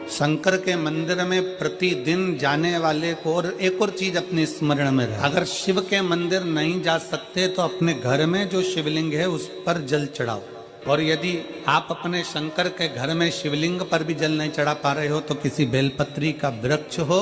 शंकर के मंदिर में प्रतिदिन जाने वाले को, और एक और चीज अपने स्मरण में रहे, अगर शिव के मंदिर नहीं जा सकते तो अपने घर में जो शिवलिंग है उस पर जल चढ़ाओ। और यदि आप अपने शंकर के घर में शिवलिंग पर भी जल नहीं चढ़ा पा रहे हो तो किसी बेलपत्री का वृक्ष हो,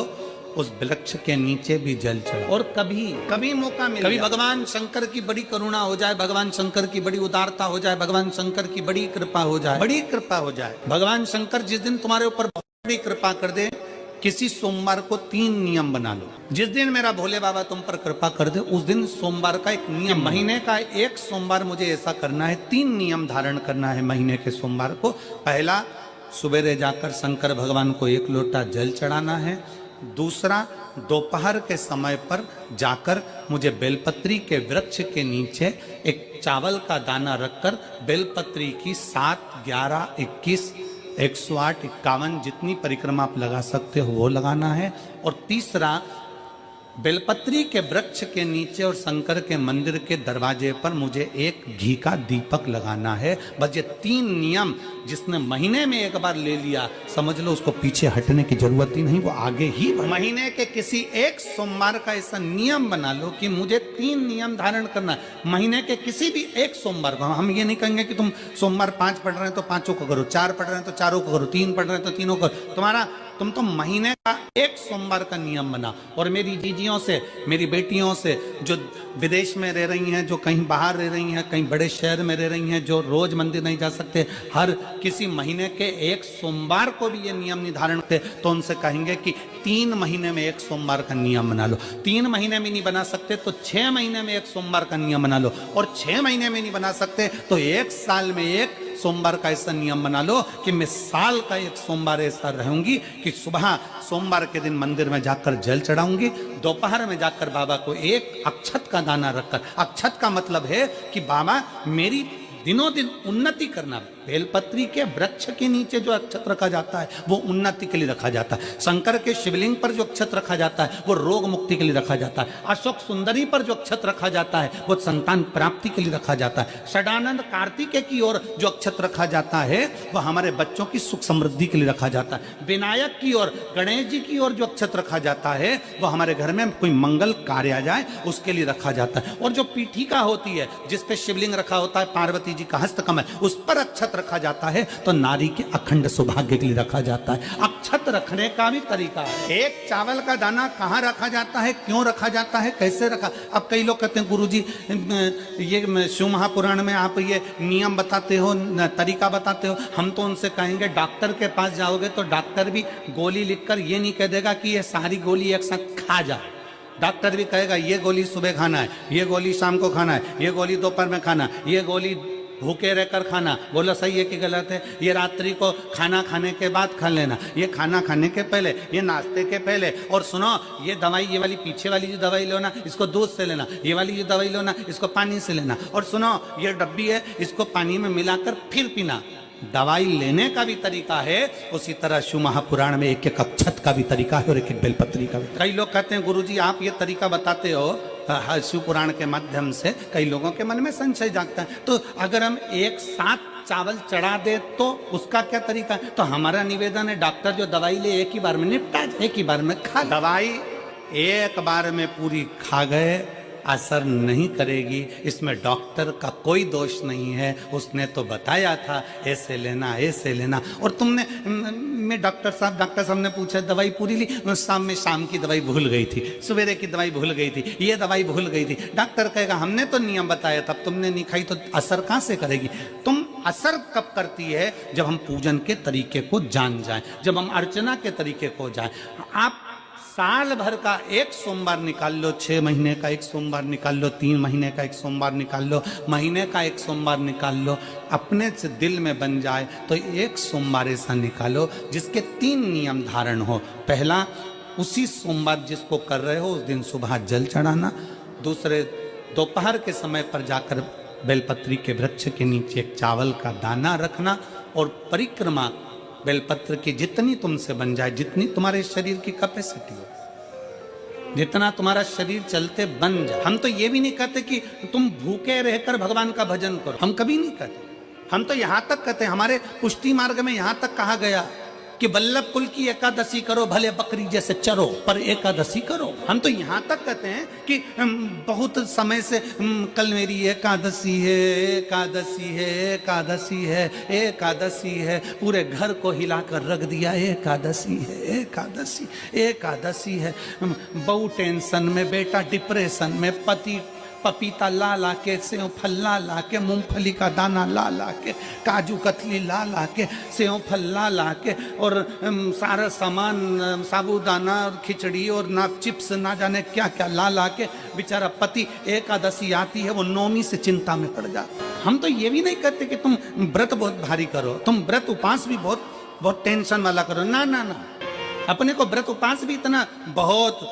उस वृक्ष के नीचे भी जल चढ़ाओ। और कभी कभी मौका मिले, कभी भगवान शंकर की बड़ी करुणा हो जाए, भगवान शंकर की बड़ी उदारता हो जाए, भगवान शंकर की बड़ी कृपा हो जाए, बड़ी कृपा हो जाए, भगवान शंकर जिस दिन तुम्हारे ऊपर बड़ी कृपा कर दे, किसी सोमवार को 3 नियम बना लो। जिस दिन मेरा भोले बाबा तुम पर कृपा कर दे उस दिन सोमवार का एक नियम, महीने का एक सोमवार मुझे ऐसा करना है, 3 नियम धारण करना है महीने के सोमवार को। पहला, सुबेरे जाकर शंकर भगवान को 1 लोटा जल चढ़ाना है। दूसरा, दोपहर के समय पर जाकर मुझे बेलपत्री के वृक्ष के नीचे एक चावल का दाना रखकर बेलपत्री की 7, 11, 21, 108, 51 जितनी परिक्रमा आप लगा सकते हो वो लगाना है। और तीसरा, बेलपत्री के वृक्ष के नीचे और शंकर के मंदिर के दरवाजे पर मुझे एक घी का दीपक लगाना है। बस ये 3 नियम जिसने महीने में एक बार ले लिया, समझ लो उसको पीछे हटने की जरूरत ही नहीं, वो आगे ही। महीने के किसी एक सोमवार का ऐसा नियम बना लो कि मुझे 3 नियम धारण करना है महीने के किसी भी एक सोमवार को। हम ये नहीं कहेंगे कि तुम सोमवार 5 पढ़ रहे हैं तो 5 को करो, 4 पढ़ रहे हैं तो 4 को करो, 3 पढ़ रहे हैं तो 3 को करो। तुम तो महीने का एक सोमवार का नियम बना। और मेरी जीजियों से, मेरी बेटियों से जो विदेश में रह रही हैं, जो कहीं बाहर रह रही हैं, कहीं बड़े शहर में रह रही हैं, जो रोज मंदिर नहीं जा सकते, हर किसी महीने के एक सोमवार को भी ये नियम निर्धारण करते, तो उनसे कहेंगे कि 3 महीने में एक सोमवार का नियम बना लो। 3 महीने में नहीं बना सकते तो 6 महीने में एक सोमवार का नियम बना लो। और 6 महीने में नहीं बना सकते तो 1 साल में एक सोमवार का ऐसा नियम बना लो कि मैं साल का एक सोमवार ऐसा रहूंगी कि सुबह सोमवार के दिन मंदिर में जाकर जल चढ़ाऊंगी, दोपहर में जाकर बाबा को एक अक्षत का दाना रखकर, अक्षत का मतलब है कि बाबा मेरी दिनों दिन उन्नति करना। बेलपत्री के वृक्ष के नीचे जो अक्षत रखा जाता है वो उन्नति के लिए रखा जाता है। शंकर के शिवलिंग पर जो अक्षत रखा जाता है वो रोग मुक्ति के लिए रखा जाता है। अशोक सुंदरी पर जो अक्षत रखा जाता है वो संतान प्राप्ति के लिए रखा जाता है। षडानंद कार्तिकेय की ओर जो अक्षत रखा जाता है वो हमारे बच्चों की सुख समृद्धि के लिए रखा जाता है। विनायक की ओर, गणेश जी की ओर जो अक्षत रखा जाता है वो हमारे घर में कोई मंगल कार्य आ जाए उसके लिए रखा जाता है। और जो पीठिका होती है जिसपे शिवलिंग रखा होता है, पार्वती जी का हस्तकमल, उस पर अक्षत रखा जाता है तो नारी के अखंड सौभाग्य के लिए रखा जाता है। अक्षत रखने का भी तरीका है। एक चावल का दाना कहाँ रखा जाता है, क्यों रखा जाता है, कैसे रखा। अब कई लोग कहते हैं गुरुजी ये शिव महापुराण में आप ये नियम बताते हो, तरीका बताते हो। हम तो उनसे कहेंगे डॉक्टर के पास जाओगे तो डॉक्टर भी गोली लिखकर ये नहीं कह देगा कि ये सारी गोली एक साथ खा जा। डॉक्टर भी कहेगा ये गोली सुबह खाना है, ये गोली शाम को खाना है, ये गोली दोपहर में खाना, ये गोली भूखे रहकर खाना। बोलो सही है कि गलत है। ये रात्रि को खाना खाने के बाद खा लेना, ये खाना खाने के पहले, ये नाश्ते के पहले। और सुनो, ये दवाई, ये वाली पीछे वाली जो दवाई लो ना इसको दूध से लेना, ये वाली जो दवाई लो ना इसको पानी से लेना। और सुनो, ये डब्बी है इसको पानी में मिलाकर फिर पीना। दवाई लेने का भी तरीका है, उसी तरह शिव महापुराण में एक एक अक्षत का भी तरीका है और एक एक बेलपत्री का भी। कई लोग कहते हैं गुरुजी आप ये तरीका बताते हो शिव पुराण के माध्यम से, कई लोगों के मन में संशय जागता है। तो अगर हम एक साथ चावल चढ़ा दे तो उसका क्या तरीका है। तो हमारा निवेदन है डॉक्टर जो दवाई ले एक ही बार में निपटा, एक ही बार में खा। दवाई एक बार में पूरी खा गए असर नहीं करेगी, इसमें डॉक्टर का कोई दोष नहीं है। उसने तो बताया था ऐसे लेना, ऐसे लेना। और तुमने, मैं डॉक्टर साहब ने पूछा दवाई पूरी ली, शाम की दवाई भूल गई थी, सवेरे की दवाई भूल गई थी, ये दवाई भूल गई थी। डॉक्टर कहेगा हमने तो नियम बताया तब तुमने नहीं खाई तो असर कहाँ से करेगी। तुम असर कब करती है, जब हम पूजन के तरीके को जान जाएं, जब हम अर्चना के तरीके को जाएं। आप साल भर का एक सोमवार निकाल लो, 6 महीने का एक सोमवार निकाल लो, 3 महीने का एक सोमवार निकाल लो, महीने का एक सोमवार निकाल लो। अपने से दिल में बन जाए तो एक सोमवार ऐसा निकालो जिसके 3 नियम धारण हो। पहला, उसी सोमवार जिसको कर रहे हो उस दिन सुबह जल चढ़ाना। दूसरे, दोपहर के समय पर जाकर बेलपत्री के वृक्ष के नीचे एक चावल का दाना रखना। और परिक्रमा बेलपत्र की जितनी तुमसे बन जाए, जितनी तुम्हारे शरीर की कैपेसिटी हो, जितना तुम्हारा शरीर चलते बन जाए। हम तो ये भी नहीं कहते कि तुम भूखे रहकर भगवान का भजन करो, हम कभी नहीं कहते। हम तो यहाँ तक कहते हैं, हमारे पुष्टि मार्ग में यहाँ तक कहा गया कि वल्लभ कुल की एकादशी करो, भले बकरी जैसे चरो पर एकादशी करो। हम तो यहां तक कहते हैं कि बहुत समय से कल मेरी एकादशी है, एकादशी है, एकादशी है, एकादशी है, पूरे घर को हिलाकर रख दिया, एकादशी है, एकादशी, एकादशी है। बहू टेंशन में, बेटा डिप्रेशन में, पति पपीता ला ला के, सेव फल ला ला के, मूंगफली का दाना ला ला के, काजू कतली ला ला के, सेव फल ला ला के, और सारा सामान, साबूदाना और खिचड़ी और ना चिप्स ना जाने क्या क्या ला ला के, बेचारा पति एकादशी आती है वो नौमी से चिंता में पड़ जाता। हम तो ये भी नहीं कहते कि तुम व्रत बहुत भारी करो, तुम व्रत उपास भी बहुत बहुत टेंशन वाला करो, ना ना ना। अपने को व्रत उपास भी इतना बहुत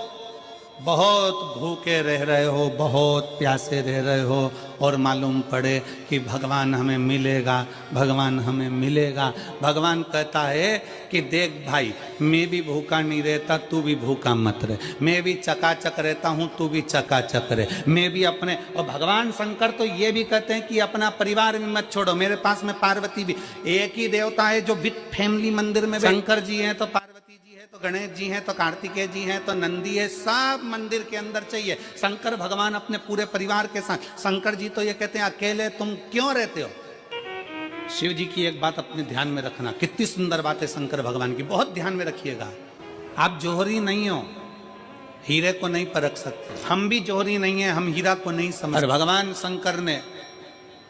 भूखे रह रहे हो, बहुत प्यासे रह रहे हो, और मालूम पड़े कि भगवान हमें मिलेगा, भगवान हमें मिलेगा। भगवान कहता है कि देख भाई, मैं भी भूखा नहीं रहता, तू भी भूखा मत रहे, मैं भी चकाचक रहता हूँ, तू भी चकाचक रहे, मैं भी अपने। और भगवान शंकर तो ये भी कहते हैं कि अपना परिवार भी मत छोड़ो। मेरे पास में पार्वती भी, एक ही देवता है जो विद फैमिली मंदिर में, शंकर जी हैं तो पार्वती जी है, तो गणेश जी हैं, तो कार्तिकेय जी हैं, तो नंदी है, सब मंदिर के अंदर चाहिए। शंकर भगवान अपने पूरे परिवार के साथ। शंकर जी तो ये कहते हैं अकेले तुम क्यों रहते हो। शिव जी की एक बात अपने ध्यान में रखना, कितनी सुंदर बात है शंकर भगवान की, बहुत ध्यान में रखिएगा। आप जोहरी नहीं हो, हीरे को नहीं परख सकते। हम भी जोहरी नहीं है, हम हीरा को नहीं समझ। भगवान शंकर ने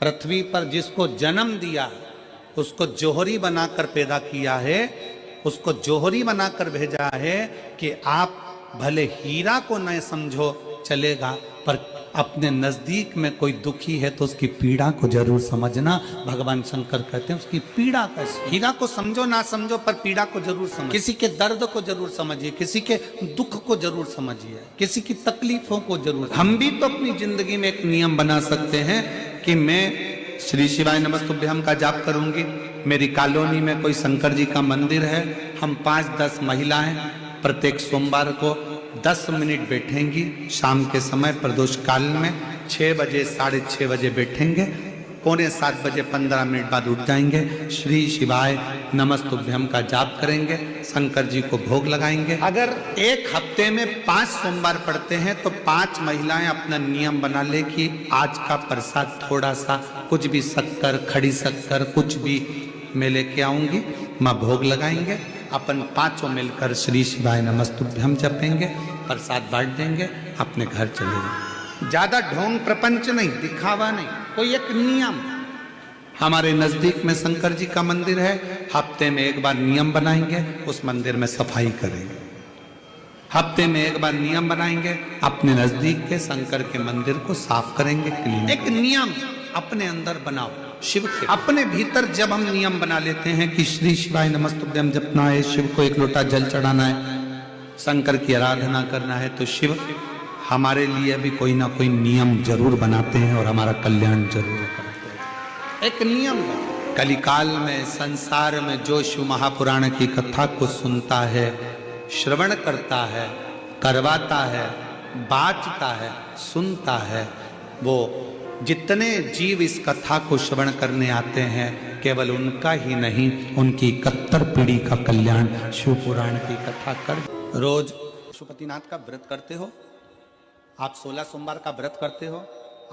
पृथ्वी पर जिसको जन्म दिया उसको जोहरी बनाकर पैदा किया है, उसको जोहरी बनाकर भेजा है कि आप भले हीरा को न समझो चलेगा, पर अपने नजदीक में कोई दुखी है तो उसकी पीड़ा को जरूर समझना। भगवान शंकर कहते हैं उसकी पीड़ा का, हीरा को समझो ना समझो पर पीड़ा को जरूर समझो, किसी के दर्द को जरूर समझिए, किसी के दुख को जरूर समझिए, किसी की तकलीफों को जरूर। हम भी तो अपनी जिंदगी में एक नियम बना सकते हैं कि मैं श्री शिवाय नमस्तुभ्यम का जाप करूंगी, मेरी कॉलोनी में कोई शंकर जी का मंदिर है, हम 5-10 महिलाएं प्रत्येक सोमवार को 10 मिनट बैठेंगी, शाम के समय प्रदोष काल में 6 बजे 6:30 बजे बैठेंगे, 6:45 बजे 15 मिनट बाद उठ जाएंगे, श्री शिवाय नमस्तुभ्यम का जाप करेंगे, शंकर जी को भोग लगाएंगे। अगर एक हफ्ते में 5 सोमवार पड़ते हैं तो 5 महिलाएं अपना नियम बना ले कि आज का प्रसाद थोड़ा सा, कुछ भी शक्कर, खड़ी शक्कर, कुछ भी मैं लेके आऊंगी, माँ भोग लगाएंगे, अपन 5 मिलकर श्री शिवाय नमस्तुभ्यम जपेंगे, प्रसाद बांट देंगे, अपने घर चले जाएंगे। ज्यादा ढोंग प्रपंच नहीं, दिखावा नहीं, कोई एक नियम। हमारे नजदीक में शंकर जी का मंदिर है, हफ्ते में एक बार नियम बनाएंगे, उस मंदिर में सफाई करेंगे। हफ्ते में एक बार नियम बनाएंगे, अपने नजदीक के शंकर के मंदिर को साफ करेंगे, क्लीन। एक नियम अपने अंदर बनाओ शिव के। अपने भीतर जब हम नियम बना लेते हैं कि श्री शिवाय नमस्तुभ्यम जपना है, शिव को 1 लोटा जल चढ़ाना है, शंकर की आराधना करना है, तो शिव हमारे लिए भी कोई ना कोई नियम जरूर बनाते हैं और हमारा कल्याण जरूर करते हैं। एक नियम कलिकाल में संसार में जो शिव महापुराण की कथा को सुनता है, श्रवण करता है, करवाता है, बाँचता है, सुनता है, वो जितने जीव इस कथा को श्रवण करने आते हैं, केवल उनका ही नहीं, उनकी 71 पीढ़ी का कल्याण शिव पुराण की कथा कर। रोज पशुपतिनाथ का व्रत करते हो आप, 16 सोमवार का व्रत करते हो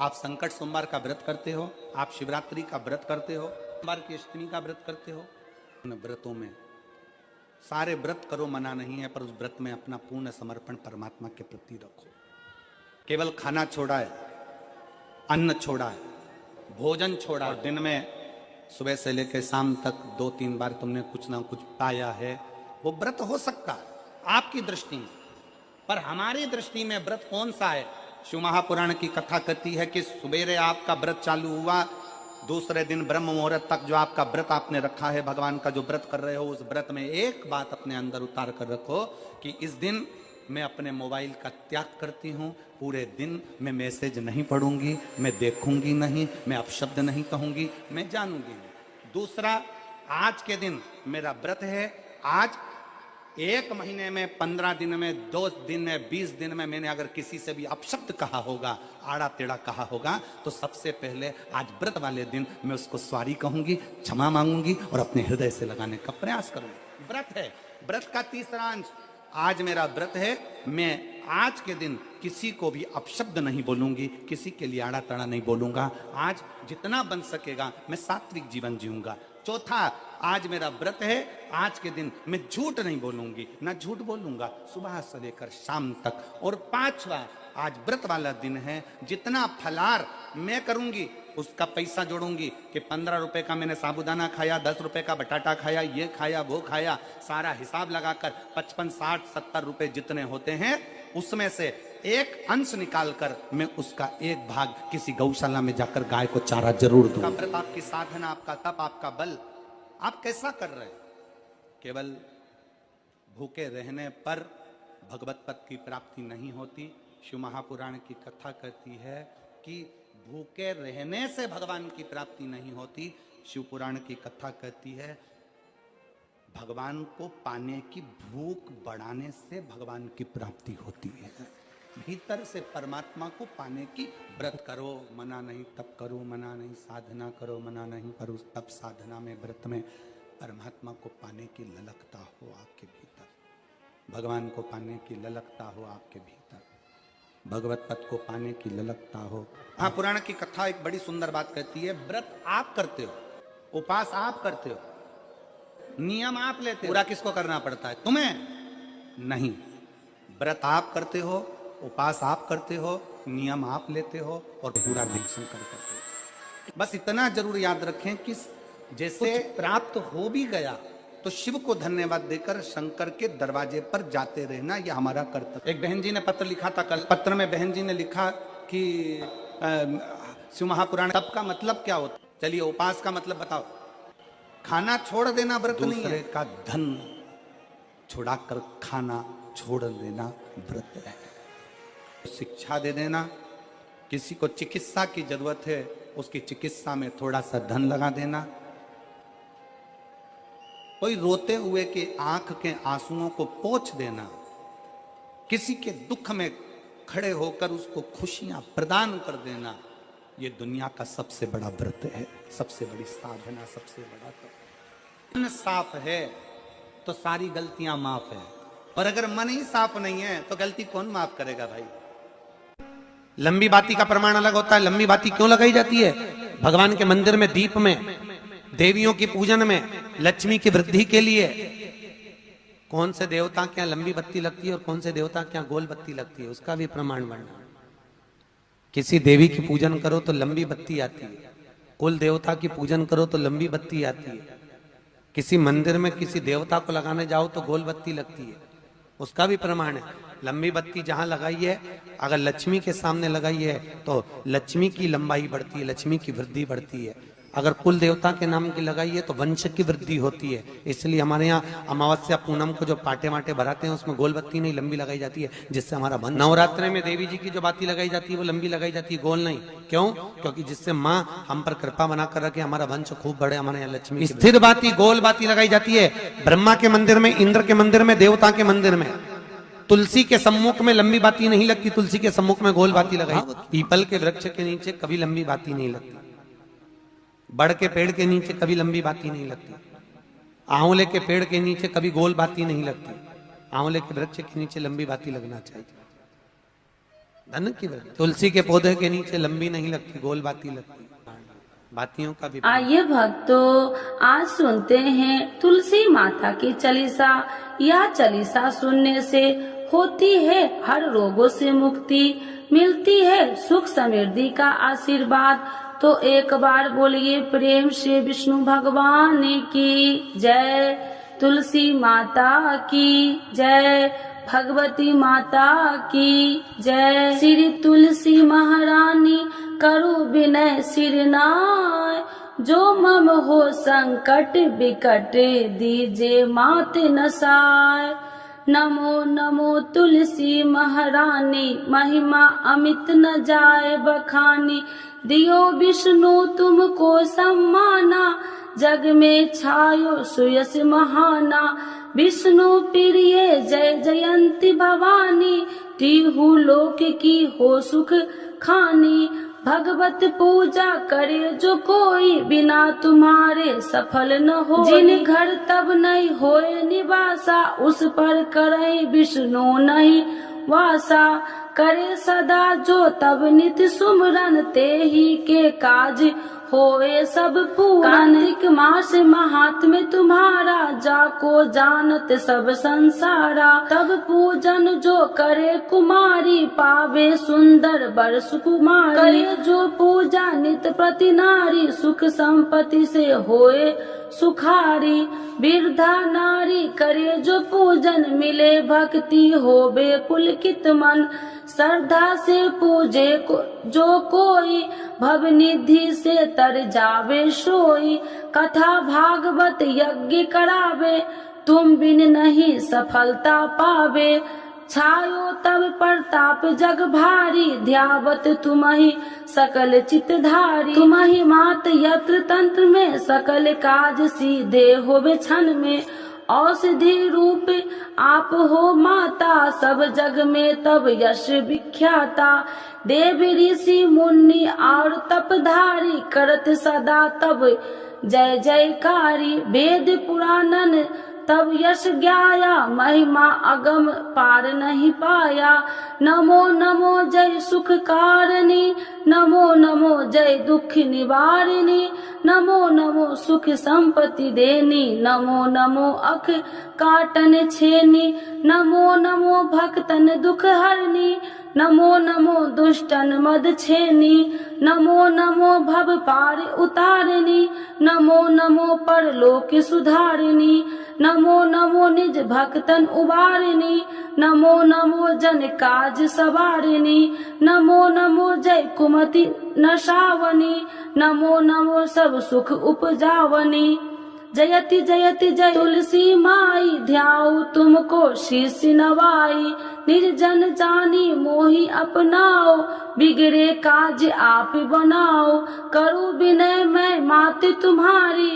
आप, संकट सोमवार का व्रत करते हो आप, शिवरात्रि का व्रत करते हो, सोमवार की अष्टमी का व्रत करते हो। उन व्रतों में सारे व्रत करो, मना नहीं है, पर उस व्रत में अपना पूर्ण समर्पण परमात्मा के प्रति रखो। केवल खाना छोड़ा है, अन्न छोड़ा है, भोजन छोड़ा, और दिन में सुबह से लेकर शाम तक 2-3 बार तुमने कुछ ना कुछ पाया है, वो व्रत हो सकता है आपकी दृष्टि में, पर हमारी दृष्टि में व्रत कौन सा है। शिव महापुराण की कथा कहती है कि सुबेरे आपका व्रत चालू हुआ, दूसरे दिन ब्रह्म मुहूर्त तक जो आपका व्रत आपने रखा है, भगवान का जो व्रत कर रहे हो, उस व्रत में एक बात अपने अंदर उतार कर रखो कि इस दिन मैं अपने मोबाइल का त्याग करती हूँ, पूरे दिन मैं मैसेज नहीं पढ़ूंगी, मैं देखूंगी नहीं, मैं अपशब्द नहीं कहूंगी, मैं जानूंगी नहीं। दूसरा, आज के दिन मेरा व्रत है, आज 1 महीने में, 15 दिन में, 2 दिन में, 20 दिन में मैंने अगर किसी से भी अपशब्द कहा होगा, आड़ा टेढ़ा कहा होगा, तो सबसे पहले आज व्रत वाले दिन मैं उसको सॉरी कहूंगी, क्षमा मांगूंगी और अपने हृदय से लगाने का प्रयास करूंगी। व्रत है, व्रत का तीसरा अंश। आज मेरा व्रत है, मैं आज के दिन किसी को भी अपशब्द नहीं बोलूंगी, किसी के लिए आड़ा तड़ा नहीं बोलूंगा। आज जितना बन सकेगा मैं सात्विक जीवन जीऊंगा। चौथा, आज मेरा व्रत है, आज के दिन मैं झूठ नहीं बोलूंगी, ना झूठ बोलूंगा सुबह से लेकर शाम तक। और पांचवा, आज व्रत वाला दिन है, जितना फलार मैं करूंगी उसका पैसा जोड़ूंगी कि 15 रुपए का मैंने साबुदाना खाया, 10 रुपए का बटाटा खाया, ये खाया वो खाया, सारा हिसाब लगाकर 55, 60, 70 रुपए जितने होते हैं उसमें से एक अंश निकालकर मैं उसका एक भाग किसी गौशाला में जाकर गाय को चारा जरूर दूंगा। व्रत आपकी साधना, आपका तप, आपका बल, आप कैसा कर रहे हैं? केवल भूखे रहने पर भगवत पद की प्राप्ति नहीं होती। शिव महापुराण की कथा कहती है कि भूखे रहने से भगवान की प्राप्ति नहीं होती। शिव पुराण की कथा कहती है भगवान को पाने की भूख बढ़ाने से भगवान की प्राप्ति होती है। भीतर से परमात्मा को पाने की व्रत करो, मना नहीं, तप करो, मना नहीं, साधना करो, मना नहीं, पर उस तप साधना में, व्रत में परमात्मा को पाने की ललकता हो आपके भीतर, भगवान को पाने की ललकता हो आपके भीतर, भगवत पद को पाने की ललकता हो। हाँ, पुराण की कथा एक बड़ी सुंदर बात कहती है, व्रत आप करते हो, उपास आप करते हो, नियम आप लेते हो, पूरा किसको करना पड़ता है? तुम्हें नहीं। व्रत आप करते हो, उपास आप करते हो, नियम आप लेते हो और पूरा दिन शंकर करते हो। बस इतना जरूर याद रखें कि जैसे प्राप्त हो भी गया तो शिव को धन्यवाद देकर शंकर के दरवाजे पर जाते रहना, यह हमारा कर्तव्य। एक बहन जी ने पत्र लिखा था कल, पत्र में बहन जी ने लिखा कि शिव महापुराण तप का मतलब क्या होता? चलिए, उपास का मतलब बताओ। खाना छोड़ देना व्रत नहीं है। दूसरे का धन छुड़ाकर खाना छोड़ देना व्रत है। शिक्षा दे देना, किसी को चिकित्सा की जरूरत है उसकी चिकित्सा में थोड़ा सा धन लगा देना, कोई रोते हुए के आंख के आंसुओं को पोंछ देना, किसी के दुख में खड़े होकर उसको खुशियां प्रदान कर देना, ये दुनिया का सबसे बड़ा व्रत है, सबसे बड़ी साधना, सबसे बड़ा तप। मन साफ है तो सारी गलतियां माफ है, और अगर मन ही साफ नहीं है तो गलती कौन माफ करेगा भाई? लंबी बाती का प्रमाण अलग होता है। लंबी बाती क्यों लगाई जाती है? भगवान के मंदिर में, दीप में, देवियों की पूजन में, लक्ष्मी की वृद्धि के लिए। कौन से देवता के यहाँ लंबी बत्ती लगती है और कौन से देवता के यहाँ गोल बत्ती लगती है, उसका भी प्रमाण बनना। किसी देवी की पूजन करो तो लंबी बत्ती आती है, कुल देवता की पूजन करो तो लंबी बत्ती आती है, किसी मंदिर में किसी देवता को लगाने जाओ तो गोल बत्ती लगती है, उसका भी प्रमाण है। लंबी बत्ती जहां लगाई है, अगर लक्ष्मी के सामने लगाई है तो लक्ष्मी की लंबाई बढ़ती है, लक्ष्मी की वृद्धि बढ़ती है। अगर कुल देवता के नाम की लगाई है तो वंश की वृद्धि होती है। इसलिए हमारे यहाँ अमावस्या पूनम को जो पाटे वाटे भराते हैं उसमें गोल बत्ती नहीं, लंबी लगाई जाती है, जिससे हमारा वंश। नवरात्रि में देवी जी की जो बाती लगाई जाती है वो लंबी लगाई जाती है, गोल नहीं। क्यों? क्योंकि जिससे माँ हम पर कृपा बना कर रखे, हमारा वंश खूब बढ़े, हमारे यहाँ लक्ष्मी। स्थिर बाती, गोल बाती लगाई जाती है ब्रह्मा के मंदिर में, इंद्र के मंदिर में, देवता के मंदिर में। तुलसी के सम्मुख में लंबी बाती नहीं लगती, तुलसी के सम्मुख में गोल बाती लगाई। पीपल के वृक्ष के नीचे कभी लंबी बाती नहीं लगती, बड़ के पेड़ के नीचे कभी लंबी बाती नहीं लगती, आंवले के पेड़ के नीचे कभी गोल बाती नहीं लगती, आंवले के वृक्ष के नीचे लंबी बाती लगना चाहिए। धन की वृक्ष, तुलसी के पौधे के नीचे लंबी नहीं लगती, गोल बाती लगती। बातियों का भी। आइए भक्तों, आज सुनते हैं तुलसी माता की चालीसा। यह चालीसा सुनने से होती है हर रोगों से मुक्ति, मिलती है सुख समृद्धि का आशीर्वाद। तो एक बार बोलिए प्रेम से विष्णु भगवान की जय, तुलसी माता की जय, भगवती माता की जय। श्री तुलसी महारानी करो विनय सिरनाय, जो मम हो संकट विकट दीजे मात नसाय। नमो नमो तुलसी महारानी, महिमा अमित न जाए बखानी। दियो विष्णु तुमको सम्माना, जग में छायो सुयस महाना। विष्णु प्रिय जय जयंती भवानी, तिहु लोक की हो सुख खानी। भगवत पूजा करे जो कोई, बिना तुम्हारे सफल न हो। जिन घर तब नहीं होए निवासा, उस पर करे विष्णु नहीं वासा। करे सदा जो तब नित्य सुमरन, ते ही के काज होए सब पूरन। कार्तिक मास महात्म्य तुम्हारा, जाको जानत सब संसारा। तब पूजन जो करे कुमारी, पावे सुंदर वर सुकुमारी। करे जो पूजा नित प्रति नारी, सुख संपत्ति से होए सुखारी। वृद्धा नारी करे जो पूजन, मिले भक्ति होवे पुलकित मन। श्रद्धा से पूजे जो कोई, भव निधि से तर जावे सोई। कथा भागवत यज्ञ करावे, तुम बिन नहीं सफलता पावे। छायो तब प्रताप जग भारी, ध्यावत तुम्हि सकल चितधारी। तुम्हि मात यत्र तंत्र में, सकल काज सीधे होवे क्षण में। औषधि रूप आप हो माता, सब जग में तब यश विख्याता। देव ऋषि मुनि और तपधारी, करत सदा तब जय जयकारी। वेद पुराणन तब यश ज्ञाया, महिमा अगम पार नहीं पाया। नमो नमो जय सुख कारिणी, नमो नमो जय दुख निवारिणी। नमो नमो सुख संपत्ति देनी, नमो नमो अख काटन छेनी। नमो नमो भक्तन दुख हरनी, नमो नमो दुष्टन मद छेनी। नमो नमो भव पार उतारिणी, नमो नमो परलोक सुधारिणी। नमो नमो निज भक्तन उबारिणी, नमो नमो जन काज सवारिणी। नमो नमो जय कुमति नशावनी, नमो नमो सब सुख उपजावनी। जयति जयति जय तुलसी माई, ध्याऊ तुमको शीश नवाई। निर्जन जानी मोहि अपनाओ, बिगड़े काज आप बनाओ। करूँ विनय मैं माते तुम्हारी,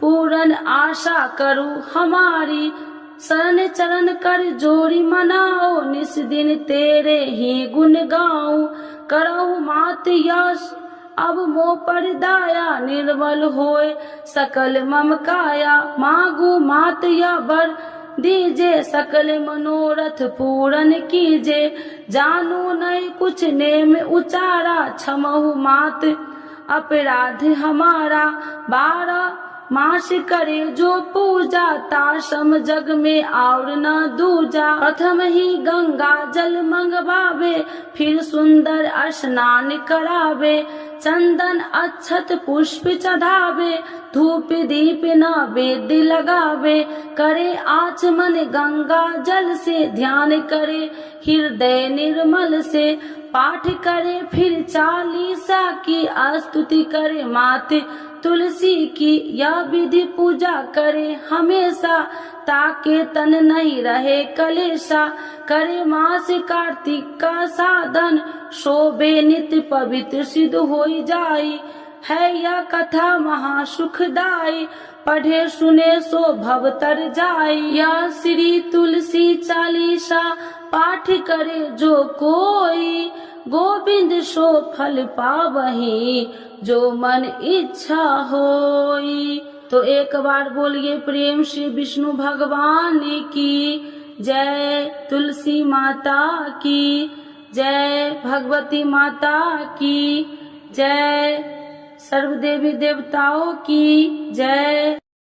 पूरन आशा करूँ हमारी। शरण चरण कर जोरी मनाओ, निस दिन तेरे ही गुण गाऊं। करहु मात यश अब मोह पर दाया, निर्मल होए सकल मम काया। मांगू मात या वर दीजे, सकल मनोरथ पूरन कीजे। जानू नहीं कुछ नेम उचारा, क्षमहु मात अपराध हमारा। 12 मास करे जो पूजा, ताशम जग में और न दूजा। प्रथम ही गंगा जल मंगवावे, फिर सुंदर स्नान करावे। चंदन अक्षत पुष्प चढ़ावे, धूप दीप नैवेद्य लगावे। करे आचमन गंगा जल से, ध्यान करे हृदय निर्मल से। पाठ करे फिर 40 की, स्तुति करे माते तुलसी की। यह विधि पूजा करे हमेशा, ताके तन नहीं रहे कलेशा। करे मास कार्तिक का साधन, शोभे नित्य पवित्र सिद्ध होई जाई। है यह कथा महासुखदाई, पढ़े सुने सो भव तर जाई। यह श्री तुलसी चालीसा, पाठ करे जो कोई। गोविंद सो फल पावही, जो मन इच्छा होई। तो एक बार बोलिए प्रेम से विष्णु भगवान की जय, तुलसी माता की जय, भगवती माता की जय, सर्वदेवी देवताओं की जय।